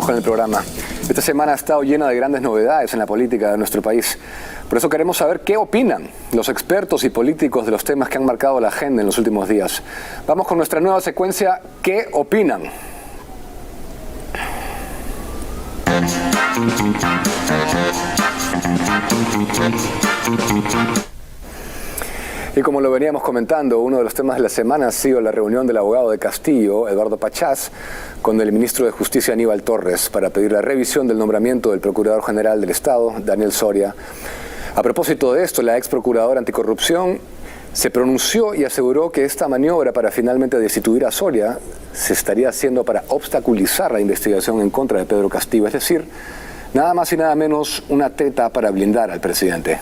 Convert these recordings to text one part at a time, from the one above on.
con el programa. Esta semana ha estado llena de grandes novedades en la política de nuestro país. Por eso queremos saber qué opinan los expertos y políticos de los temas que han marcado la agenda en los últimos días. Vamos con nuestra nueva secuencia, ¿qué opinan? Y como lo veníamos comentando, uno de los temas de la semana ha sido la reunión del abogado de Castillo, Eduardo Pachás, con el ministro de Justicia, Aníbal Torres, para pedir la revisión del nombramiento del Procurador General del Estado, Daniel Soria. A propósito de esto, la ex procuradora anticorrupción se pronunció y aseguró que esta maniobra para finalmente destituir a Soria se estaría haciendo para obstaculizar la investigación en contra de Pedro Castillo, es decir, nada más y nada menos una treta para blindar al presidente.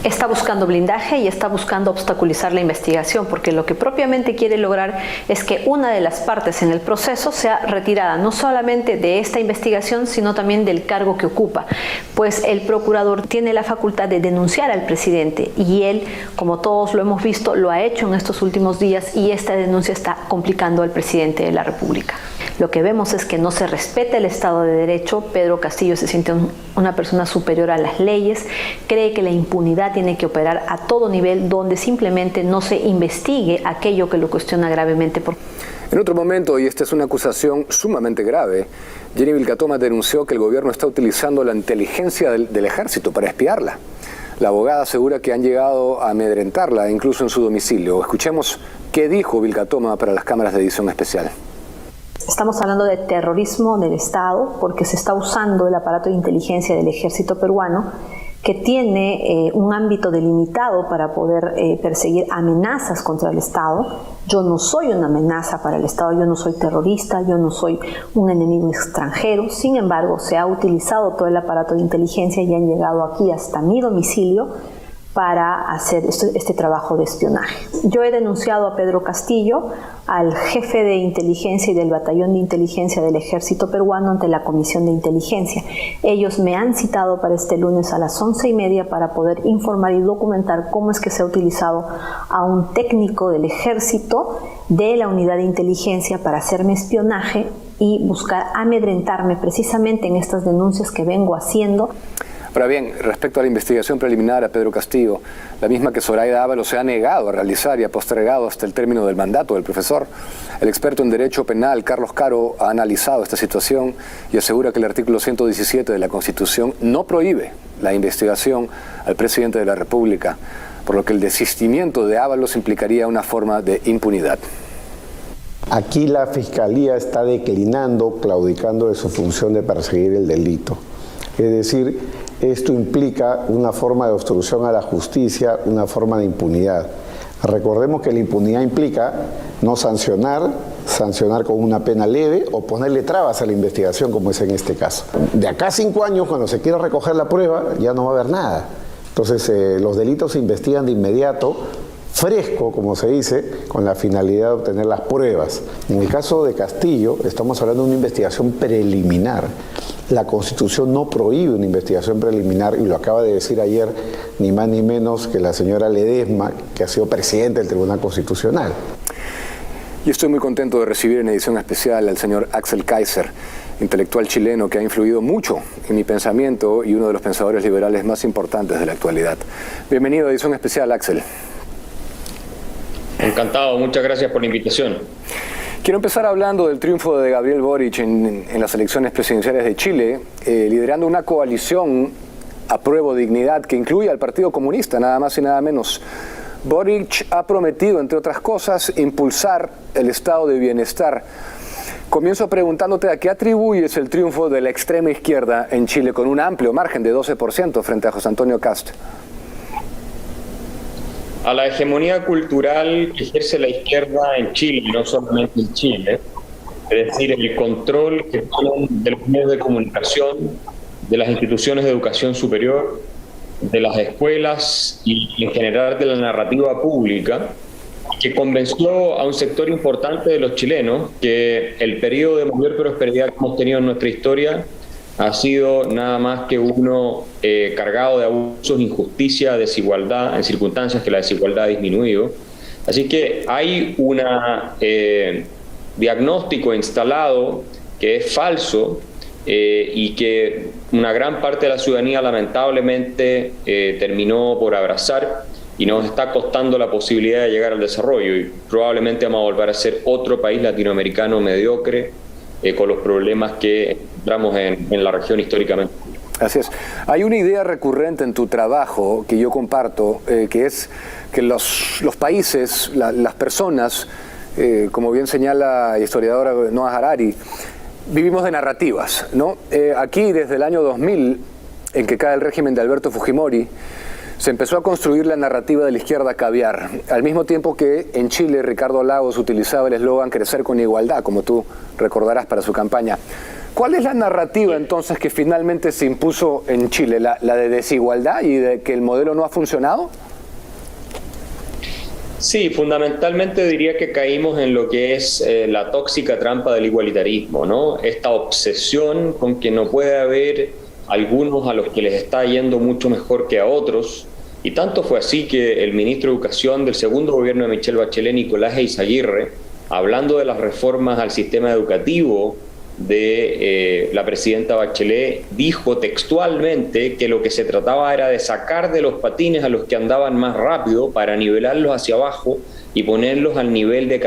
Está buscando blindaje y está buscando obstaculizar la investigación, porque lo que propiamente quiere lograr es que una de las partes en el proceso sea retirada, no solamente de esta investigación, sino también del cargo que ocupa. Pues el procurador tiene la facultad de denunciar al presidente y él, como todos lo hemos visto, lo ha hecho en estos últimos días y esta denuncia está complicando al presidente de la República. Lo que vemos es que no se respeta el Estado de Derecho. Pedro Castillo se siente una persona superior a las leyes, cree que la impunidad tiene que operar a todo nivel, donde simplemente no se investigue aquello que lo cuestiona gravemente. En otro momento, y esta es una acusación sumamente grave, Jenny Vilcatoma denunció que el gobierno está utilizando la inteligencia del ejército para espiarla. La abogada asegura que han llegado a amedrentarla, incluso en su domicilio. Escuchemos qué dijo Vilcatoma para las cámaras de edición especial. Estamos hablando de terrorismo del Estado porque se está usando el aparato de inteligencia del ejército peruano, que tiene un ámbito delimitado para poder perseguir amenazas contra el Estado. Yo no soy una amenaza para el Estado, yo no soy terrorista, yo no soy un enemigo extranjero. Sin embargo, se ha utilizado todo el aparato de inteligencia y han llegado aquí hasta mi domicilio para hacer este trabajo de espionaje. Yo he denunciado a Pedro Castillo, al jefe de inteligencia y del batallón de inteligencia del ejército peruano, ante la Comisión de Inteligencia. Ellos me han citado para este lunes a las 11:30 para poder informar y documentar cómo es que se ha utilizado a un técnico del ejército de la unidad de inteligencia para hacerme espionaje y buscar amedrentarme precisamente en estas denuncias que vengo haciendo. Ahora bien, respecto a la investigación preliminar a Pedro Castillo, la misma que Zoraida Ábalos se ha negado a realizar y ha postergado hasta el término del mandato del profesor, el experto en Derecho Penal, Carlos Caro, ha analizado esta situación y asegura que el artículo 117 de la Constitución no prohíbe la investigación al presidente de la República, por lo que el desistimiento de Ábalos implicaría una forma de impunidad. Aquí la Fiscalía está declinando, claudicando de su función de perseguir el delito. Es decir, esto implica una forma de obstrucción a la justicia, una forma de impunidad. Recordemos que la impunidad implica no sancionar con una pena leve o ponerle trabas a la investigación, como es en este caso. De acá a 5 años, cuando se quiera recoger la prueba, ya no va a haber nada. Entonces, los delitos se investigan de inmediato, fresco, como se dice, con la finalidad de obtener las pruebas. En el caso de Castillo, estamos hablando de una investigación preliminar. La Constitución no prohíbe una investigación preliminar y lo acaba de decir ayer ni más ni menos que la señora Ledesma, que ha sido presidente del Tribunal Constitucional. Y estoy muy contento de recibir en edición especial al señor Axel Kaiser, intelectual chileno que ha influido mucho en mi pensamiento y uno de los pensadores liberales más importantes de la actualidad. Bienvenido a edición especial, Axel. Encantado, muchas gracias por la invitación. Quiero empezar hablando del triunfo de Gabriel Boric en las elecciones presidenciales de Chile, liderando una coalición Apruebo Dignidad que incluye al Partido Comunista, nada más y nada menos. Boric ha prometido, entre otras cosas, impulsar el estado de bienestar. Comienzo preguntándote a qué atribuyes el triunfo de la extrema izquierda en Chile con un amplio margen de 12% frente a José Antonio Kast. A la hegemonía cultural que ejerce la izquierda en Chile, no solamente en Chile, es decir, el control que tienen de los medios de comunicación, de las instituciones de educación superior, de las escuelas y en general de la narrativa pública, que convenció a un sector importante de los chilenos que el periodo de mayor prosperidad que hemos tenido en nuestra historia ha sido nada más que uno cargado de abusos, injusticia, desigualdad, en circunstancias que la desigualdad ha disminuido. Así que hay un diagnóstico instalado que es falso y que una gran parte de la ciudadanía lamentablemente terminó por abrazar y nos está costando la posibilidad de llegar al desarrollo y probablemente vamos a volver a ser otro país latinoamericano mediocre con los problemas que encontramos en la región históricamente. Así es. Hay una idea recurrente en tu trabajo que yo comparto, que es que los países, las personas, como bien señala la historiadora Noah Harari, vivimos de narrativas, ¿no? Aquí, desde el año 2000, en que cae el régimen de Alberto Fujimori, se empezó a construir la narrativa de la izquierda caviar, al mismo tiempo que en Chile Ricardo Lagos utilizaba el eslogan "crecer con igualdad", como tú recordarás para su campaña. ¿Cuál es la narrativa entonces que finalmente se impuso en Chile? ¿La de desigualdad y de que el modelo no ha funcionado? Sí, fundamentalmente diría que caímos en lo que es la tóxica trampa del igualitarismo, ¿no? Esta obsesión con que no puede haber algunos a los que les está yendo mucho mejor que a otros, y tanto fue así que el ministro de Educación del segundo gobierno de Michelle Bachelet, Nicolás Eizaguirre, hablando de las reformas al sistema educativo de la presidenta Bachelet, dijo textualmente que lo que se trataba era de sacar de los patines a los que andaban más rápido para nivelarlos hacia abajo y ponerlos al nivel de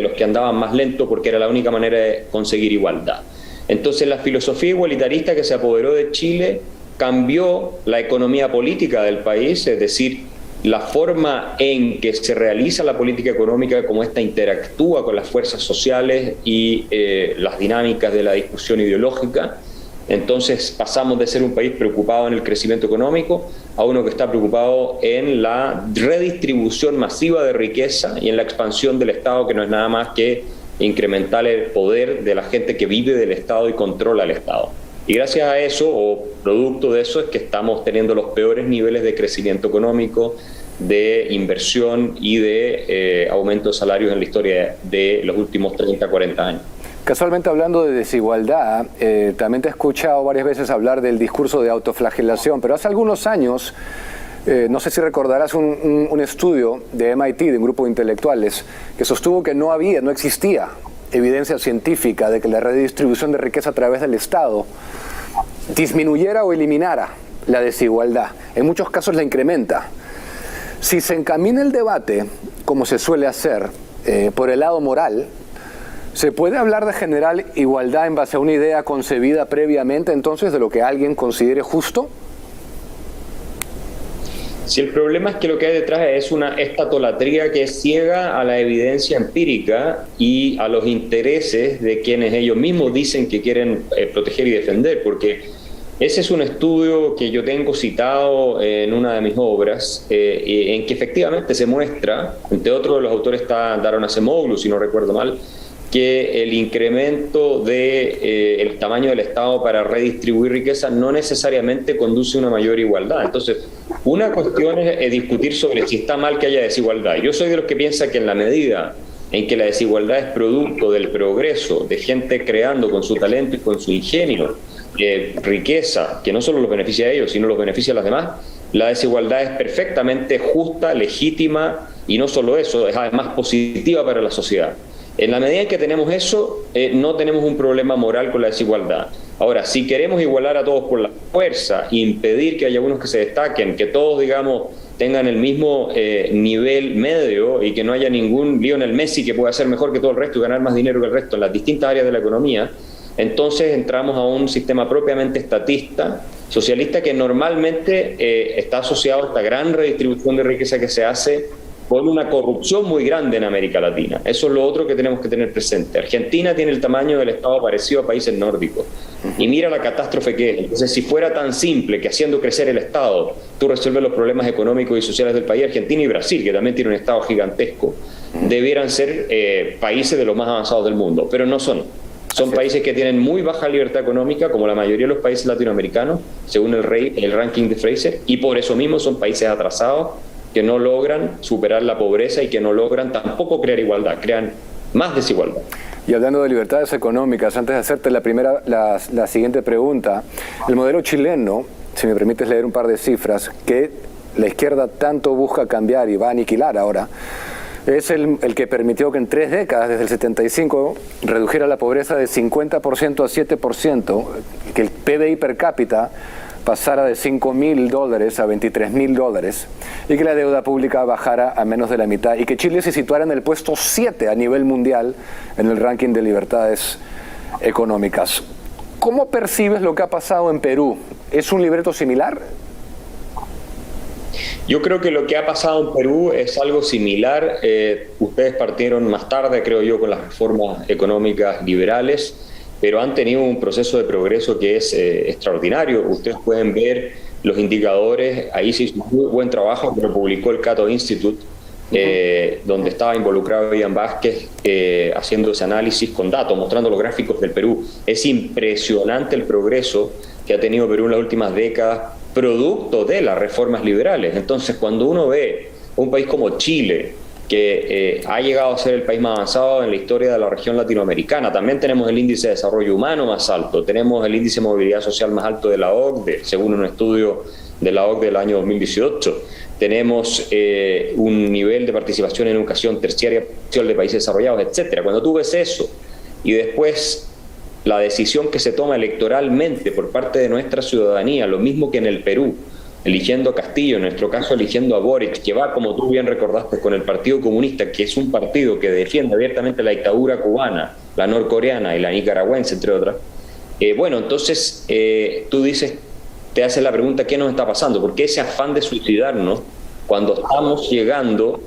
los que andaban más lento, porque era la única manera de conseguir igualdad. Entonces la filosofía igualitarista que se apoderó de Chile cambió la economía política del país, es decir, la forma en que se realiza la política económica, cómo ésta interactúa con las fuerzas sociales y las dinámicas de la discusión ideológica. Entonces pasamos de ser un país preocupado en el crecimiento económico a uno que está preocupado en la redistribución masiva de riqueza y en la expansión del Estado, que no es nada más que incrementar el poder de la gente que vive del Estado y controla el Estado. Y gracias a eso, o producto de eso, es que estamos teniendo los peores niveles de crecimiento económico, de inversión y de aumento de salarios en la historia de los últimos 30, 40 años. Casualmente, hablando de desigualdad, también te he escuchado varias veces hablar del discurso de autoflagelación, pero hace algunos años, no sé si recordarás un estudio de MIT, de un grupo de intelectuales, que sostuvo que no existía evidencia científica de que la redistribución de riqueza a través del Estado disminuyera o eliminara la desigualdad. En muchos casos la incrementa. Si se encamina el debate, como se suele hacer, por el lado moral, ¿se puede hablar de generar igualdad en base a una idea concebida previamente, entonces, de lo que alguien considere justo? Si el problema es que lo que hay detrás es una estatolatría que es ciega a la evidencia empírica y a los intereses de quienes ellos mismos dicen que quieren proteger y defender, porque ese es un estudio que yo tengo citado en una de mis obras, en que efectivamente se muestra, entre otros de los autores está Daron Acemoglu, si no recuerdo mal, que el incremento el tamaño del Estado para redistribuir riqueza no necesariamente conduce a una mayor igualdad. Entonces, una cuestión es discutir sobre si está mal que haya desigualdad. Yo soy de los que piensa que en la medida en que la desigualdad es producto del progreso de gente creando con su talento y con su ingenio riqueza que no solo los beneficia a ellos, sino los beneficia a los demás, la desigualdad es perfectamente justa, legítima y no solo eso, es además positiva para la sociedad. En la medida en que tenemos eso, no tenemos un problema moral con la desigualdad. Ahora, si queremos igualar a todos por la fuerza, impedir que haya unos que se destaquen, que todos, digamos, tengan el mismo nivel medio y que no haya ningún Lionel Messi que pueda ser mejor que todo el resto y ganar más dinero que el resto en las distintas áreas de la economía, entonces entramos a un sistema propiamente estatista, socialista, que normalmente está asociado a esta gran redistribución de riqueza que se hace con una corrupción muy grande en América Latina. Eso es lo otro que tenemos que tener presente. Argentina tiene el tamaño del Estado parecido a países nórdicos. Y mira la catástrofe que es. Entonces, si fuera tan simple que haciendo crecer el Estado, tú resuelves los problemas económicos y sociales del país, Argentina y Brasil, que también tiene un Estado gigantesco, debieran ser países de los más avanzados del mundo. Pero no son. Son países que tienen muy baja libertad económica, como la mayoría de los países latinoamericanos, según el ranking de Fraser, y por eso mismo son países atrasados, que no logran superar la pobreza y que no logran tampoco crear igualdad, crean más desigualdad. Y hablando de libertades económicas, antes de hacerte la siguiente pregunta, el modelo chileno, si me permites leer un par de cifras, que la izquierda tanto busca cambiar y va a aniquilar ahora, Es el que permitió que en 3 décadas, desde el 75, redujera la pobreza de 50% a 7%, que el PBI per cápita pasara de $5.000 a $23.000 y que la deuda pública bajara a menos de la mitad y que Chile se situara en el puesto 7 a nivel mundial en el ranking de libertades económicas. ¿Cómo percibes lo que ha pasado en Perú? ¿Es un libreto similar? Yo creo que lo que ha pasado en Perú es algo similar. Ustedes partieron más tarde, creo yo, con las reformas económicas liberales, pero han tenido un proceso de progreso que es extraordinario. Ustedes pueden ver los indicadores, ahí se hizo un muy buen trabajo que lo publicó el Cato Institute, donde estaba involucrado Ian Vázquez haciendo ese análisis con datos, mostrando los gráficos del Perú. Es impresionante el progreso que ha tenido Perú en las últimas décadas, producto de las reformas liberales. Entonces, cuando uno ve un país como Chile, que ha llegado a ser el país más avanzado en la historia de la región latinoamericana, también tenemos el índice de desarrollo humano más alto, tenemos el índice de movilidad social más alto de la OCDE, según un estudio de la OCDE del año 2018, tenemos un nivel de participación en educación terciaria de países desarrollados, etcétera. Cuando tú ves eso y después la decisión que se toma electoralmente por parte de nuestra ciudadanía, lo mismo que en el Perú, eligiendo a Castillo, en nuestro caso eligiendo a Boric, que va, como tú bien recordaste, con el Partido Comunista, que es un partido que defiende abiertamente la dictadura cubana, la norcoreana y la nicaragüense, entre otras. Bueno, entonces tú dices, te haces la pregunta, ¿qué nos está pasando? ¿Por qué ese afán de suicidarnos cuando estamos llegando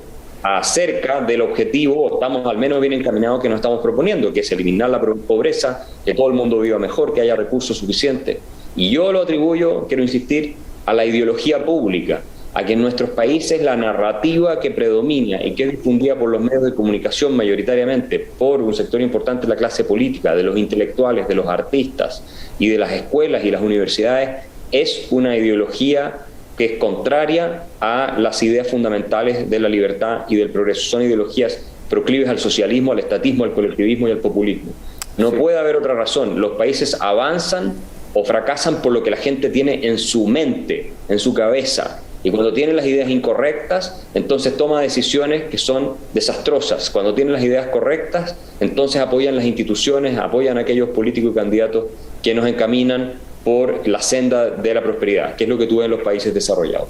a cerca del objetivo, o estamos al menos bien encaminados que nos estamos proponiendo, que es eliminar la pobreza, que todo el mundo viva mejor, que haya recursos suficientes? Y yo lo atribuyo, quiero insistir, a la ideología pública, a que en nuestros países la narrativa que predomina y que es difundida por los medios de comunicación mayoritariamente por un sector importante de la clase política, de los intelectuales, de los artistas y de las escuelas y las universidades, es una ideología que es contraria a las ideas fundamentales de la libertad y del progreso. Son ideologías proclives al socialismo, al estatismo, al colectivismo y al populismo. No puede haber otra razón. Los países avanzan o fracasan por lo que la gente tiene en su mente, en su cabeza. Y cuando tienen las ideas incorrectas, entonces toma decisiones que son desastrosas. Cuando tienen las ideas correctas, entonces apoyan las instituciones, apoyan a aquellos políticos y candidatos que nos encaminan por la senda de la prosperidad, que es lo que tú ves en los países desarrollados.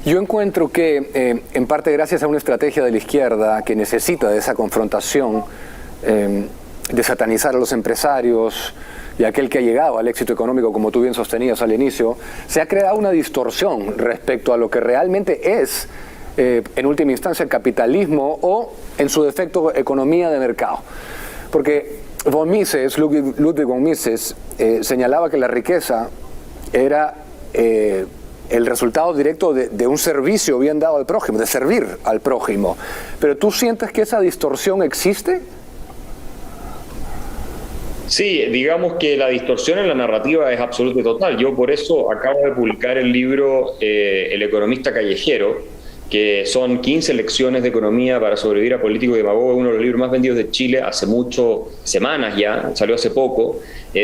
Yo encuentro que, en parte gracias a una estrategia de la izquierda que necesita de esa confrontación, de satanizar a los empresarios y aquel que ha llegado al éxito económico, como tú bien sostenías al inicio, se ha creado una distorsión respecto a lo que realmente es, en última instancia, el capitalismo o, en su defecto, economía de mercado. Porque Ludwig von Mises señalaba que la riqueza era el resultado directo de un servicio bien dado al prójimo, de servir al prójimo. ¿Pero tú sientes que esa distorsión existe? Sí, digamos que la distorsión en la narrativa es absoluta y total. Yo por eso acabo de publicar el libro El economista callejero, que son 15 lecciones de economía para sobrevivir a político y demagogo, uno de los libros más vendidos de Chile hace semanas ya, salió hace poco,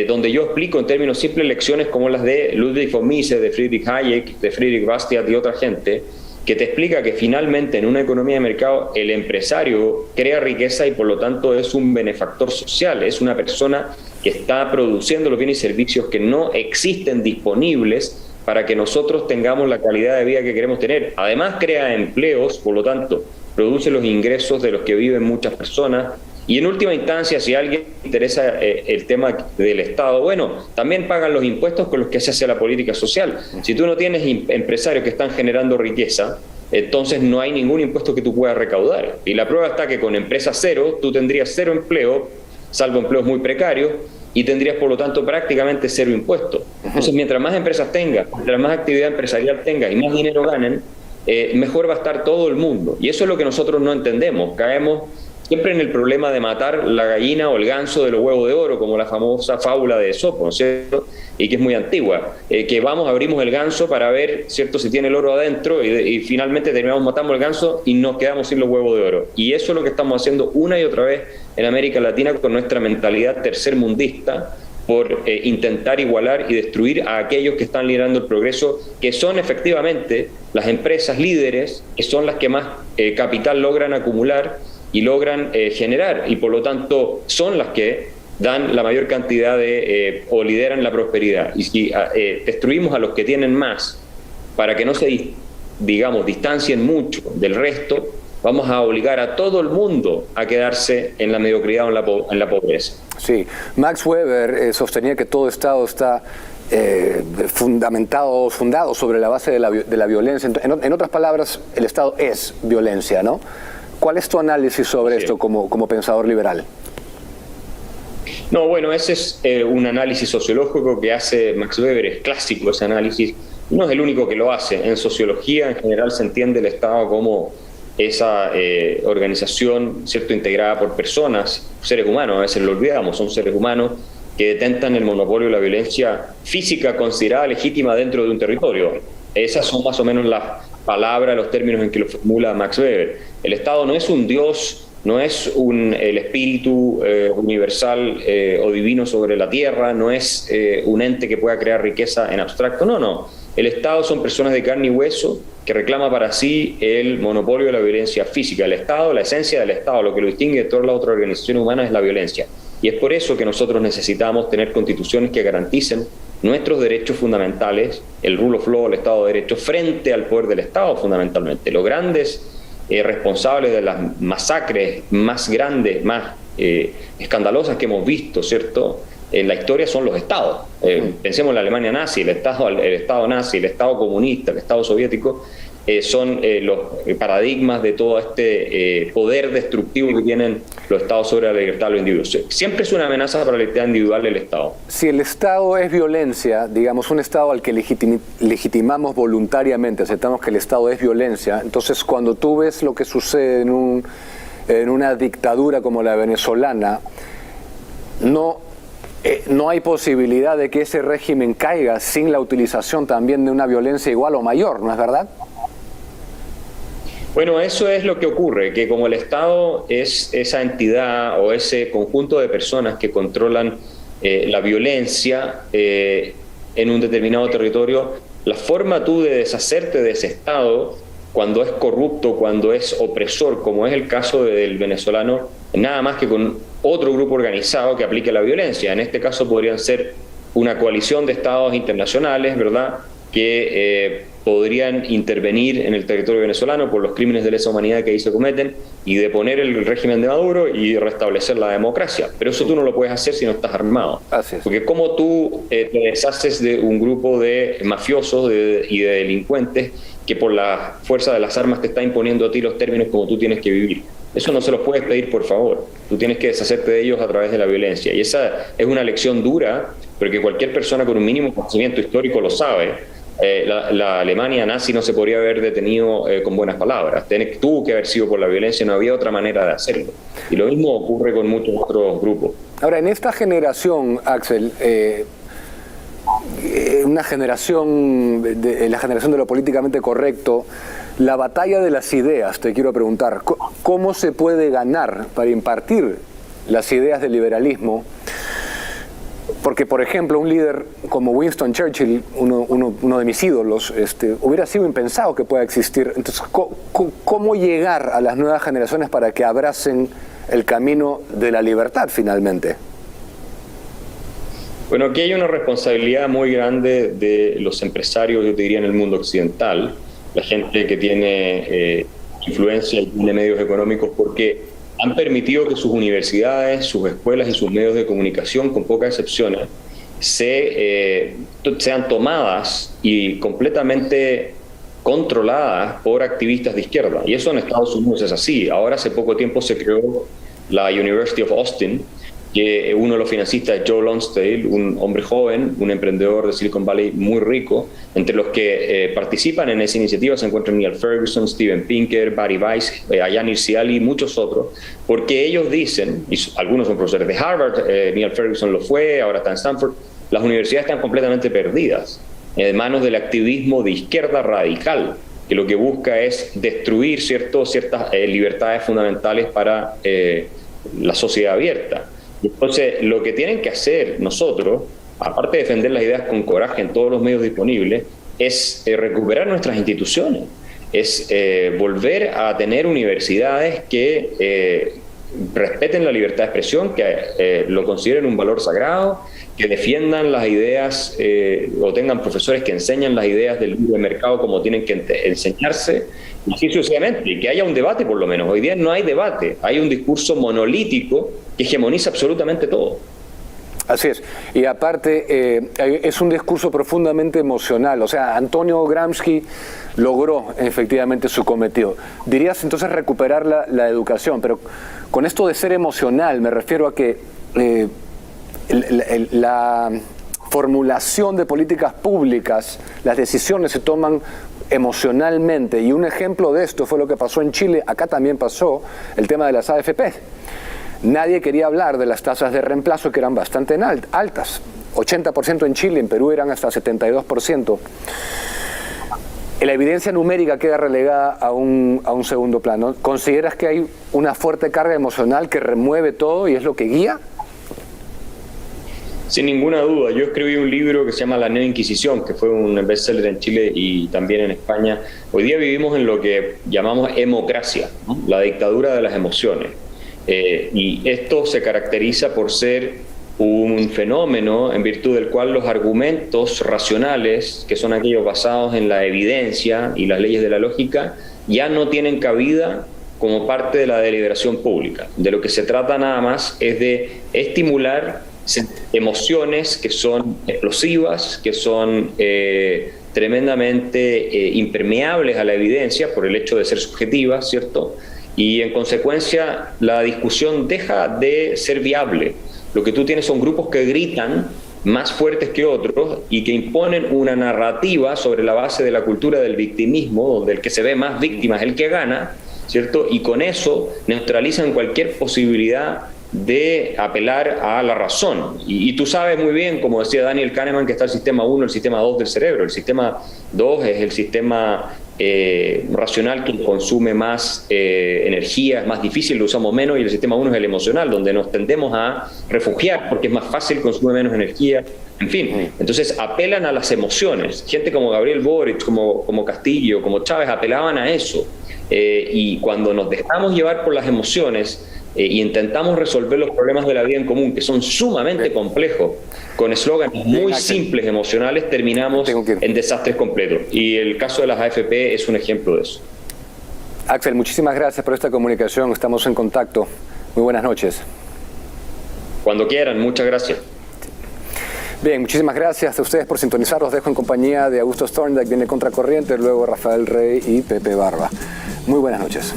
donde yo explico en términos simples lecciones como las de Ludwig von Mises, de Friedrich Hayek, de Friedrich Bastiat y otra gente, que te explica que finalmente en una economía de mercado el empresario crea riqueza y por lo tanto es un benefactor social, es una persona que está produciendo los bienes y servicios que no existen disponibles para que nosotros tengamos la calidad de vida que queremos tener. Además crea empleos, por lo tanto produce los ingresos de los que viven muchas personas. Y en última instancia, si a alguien le interesa el tema del Estado, bueno, también pagan los impuestos con los que se hace la política social. Si tú no tienes empresarios que están generando riqueza, entonces no hay ningún impuesto que tú puedas recaudar. Y la prueba está que con empresa cero, tú tendrías cero empleo, salvo empleos muy precarios, y tendrías por lo tanto prácticamente cero impuestos. Entonces, mientras más empresas tengas, mientras más actividad empresarial tengas y más dinero ganen, mejor va a estar todo el mundo. Y eso es lo que nosotros no entendemos. Caemos siempre en el problema de matar la gallina o el ganso de los huevos de oro, como la famosa fábula de Esopo, ¿no es cierto? Y que es muy antigua, que abrimos el ganso para ver, ¿cierto?, si tiene el oro adentro y finalmente matamos el ganso y nos quedamos sin los huevos de oro. Y eso es lo que estamos haciendo una y otra vez en América Latina con nuestra mentalidad tercermundista, por intentar igualar y destruir a aquellos que están liderando el progreso, que son efectivamente las empresas líderes, que son las que más capital logran acumular y logran generar, y por lo tanto son las que dan la mayor cantidad o lideran la prosperidad. Y si destruimos a los que tienen más para que no se, distancien mucho del resto, vamos a obligar a todo el mundo a quedarse en la mediocridad o en la pobreza. Sí, Max Weber sostenía que todo Estado está fundado sobre la base de la violencia. En otras palabras, el Estado es violencia, ¿no? ¿Cuál es tu análisis sobre esto como pensador liberal? No, bueno, ese es un análisis sociológico que hace Max Weber, es clásico ese análisis, no es el único que lo hace. En sociología en general se entiende el Estado como esa organización, ¿cierto?, integrada por personas, seres humanos, a veces lo olvidamos, son seres humanos que detentan el monopolio de la violencia física considerada legítima dentro de un territorio. Esas son más o menos las palabras, los términos en que lo formula Max Weber. El Estado no es un Dios, no es el espíritu universal o divino sobre la tierra, no es un ente que pueda crear riqueza en abstracto, no. El Estado son personas de carne y hueso que reclama para sí el monopolio de la violencia física. El Estado, la esencia del Estado, lo que lo distingue de todas las otras organizaciones humanas es la violencia. Y es por eso que nosotros necesitamos tener constituciones que garanticen nuestros derechos fundamentales, el rule of law, el Estado de Derecho, frente al poder del Estado fundamentalmente. Los grandes responsables de las masacres más grandes, más escandalosas que hemos visto, ¿cierto?, en la historia son los estados. Pensemos en la Alemania nazi, el estado nazi, el estado comunista, el estado soviético, son los paradigmas de todo este poder destructivo que tienen los estados sobre la libertad de los individuos. Siempre es una amenaza para la libertad individual del Estado. Si el Estado es violencia, digamos, un Estado al que legitimamos voluntariamente, aceptamos que el Estado es violencia, entonces cuando tú ves lo que sucede en una dictadura como la venezolana, no hay posibilidad de que ese régimen caiga sin la utilización también de una violencia igual o mayor, ¿no es verdad? Bueno, eso es lo que ocurre, que como el Estado es esa entidad o ese conjunto de personas que controlan la violencia en un determinado territorio, la forma tú de deshacerte de ese Estado, cuando es corrupto, cuando es opresor, como es el caso del venezolano, nada más que con otro grupo organizado que aplique la violencia. En este caso podrían ser una coalición de estados internacionales, ¿verdad?, que podrían intervenir en el territorio venezolano por los crímenes de lesa humanidad que ahí se cometen y deponer el régimen de Maduro y restablecer la democracia. Pero eso tú no lo puedes hacer si no estás armado. Así es. Porque como tú te deshaces de un grupo de mafiosos y de delincuentes que por la fuerza de las armas te está imponiendo a ti los términos como tú tienes que vivir. Eso no se los puedes pedir, por favor. Tú tienes que deshacerte de ellos a través de la violencia. Y esa es una lección dura, pero que cualquier persona con un mínimo conocimiento histórico lo sabe. La Alemania nazi no se podría haber detenido con buenas palabras. Tuvo que haber sido por la violencia, no había otra manera de hacerlo. Y lo mismo ocurre con muchos otros grupos. Ahora, en esta generación, Axel, una generación, la generación de lo políticamente correcto, la batalla de las ideas, te quiero preguntar, ¿cómo se puede ganar para impartir las ideas del liberalismo? Porque, por ejemplo, un líder como Winston Churchill, uno de mis ídolos, hubiera sido impensado que pueda existir. Entonces, ¿cómo llegar a las nuevas generaciones para que abracen el camino de la libertad finalmente? Bueno, aquí hay una responsabilidad muy grande de los empresarios, yo te diría, en el mundo occidental, la gente que tiene influencia y tiene medios económicos, porque han permitido que sus universidades, sus escuelas y sus medios de comunicación, con pocas excepciones, sean tomadas y completamente controladas por activistas de izquierda. Y eso en Estados Unidos es así. Ahora hace poco tiempo se creó la University of Austin, que uno de los financistas es Joe Lonsdale, un hombre joven, un emprendedor de Silicon Valley muy rico. Entre los que participan en esa iniciativa se encuentran Neil Ferguson, Steven Pinker, Barry Weiss, Ayaan Hirsi Ali y muchos otros, porque ellos dicen, y algunos son profesores de Harvard, Neil Ferguson lo fue, ahora está en Stanford, las universidades están completamente perdidas en manos del activismo de izquierda radical, que lo que busca es destruir ciertas libertades fundamentales para la sociedad abierta. Entonces, lo que tienen que hacer nosotros, aparte de defender las ideas con coraje en todos los medios disponibles, es recuperar nuestras instituciones, es volver a tener universidades que respeten la libertad de expresión, que lo consideren un valor sagrado, que defiendan las ideas o tengan profesores que enseñan las ideas del libre mercado como tienen que enseñarse, y así sucesivamente, y que haya un debate por lo menos. Hoy día no hay debate, hay un discurso monolítico que hegemoniza absolutamente todo. Así es, y aparte es un discurso profundamente emocional, o sea, Antonio Gramsci logró efectivamente su cometido. Dirías entonces recuperar la educación, pero con esto de ser emocional me refiero a que la formulación de políticas públicas, las decisiones se toman emocionalmente, y un ejemplo de esto fue lo que pasó en Chile. Acá también pasó el tema de las AFP. Nadie quería hablar de las tasas de reemplazo, que eran bastante altas, 80% en Chile, en Perú eran hasta 72%. La evidencia numérica queda relegada a un segundo plano. ¿Consideras que hay una fuerte carga emocional que remueve todo y es lo que guía? Sin ninguna duda. Yo escribí un libro que se llama La Nueva Inquisición, que fue un bestseller en Chile y también en España. Hoy día vivimos en lo que llamamos hemocracia, ¿no? La dictadura de las emociones. Y esto se caracteriza por ser un fenómeno en virtud del cual los argumentos racionales, que son aquellos basados en la evidencia y las leyes de la lógica, ya no tienen cabida como parte de la deliberación pública. De lo que se trata nada más es de estimular emociones que son explosivas, que son tremendamente impermeables a la evidencia por el hecho de ser subjetivas, ¿cierto? Y en consecuencia la discusión deja de ser viable. Lo que tú tienes son grupos que gritan más fuertes que otros y que imponen una narrativa sobre la base de la cultura del victimismo, donde el que se ve más víctima es el que gana, ¿cierto? Y con eso neutralizan cualquier posibilidad de apelar a la razón. Y tú sabes muy bien, como decía Daniel Kahneman, que está el sistema 1, el sistema 2 del cerebro. El sistema 2 es el sistema racional, que consume más energía, es más difícil, lo usamos menos, y el sistema 1 es el emocional, donde nos tendemos a refugiar porque es más fácil, consume menos energía, en fin. Entonces apelan a las emociones. Gente como Gabriel Boric, como Castillo, como Chávez, apelaban a eso. Y cuando nos dejamos llevar por las emociones y intentamos resolver los problemas de la vida en común, que son sumamente complejos, con eslóganes muy simples emocionales, terminamos en desastres completos. Y el caso de las AFP es un ejemplo de eso. Axel, muchísimas gracias por esta comunicación. Estamos en contacto. Muy buenas noches. Cuando quieran, muchas gracias. Bien, muchísimas gracias a ustedes por sintonizar. Los dejo en compañía de Augusto Storndijk, viene Contracorriente, luego Rafael Rey y Pepe Barba. Muy buenas noches.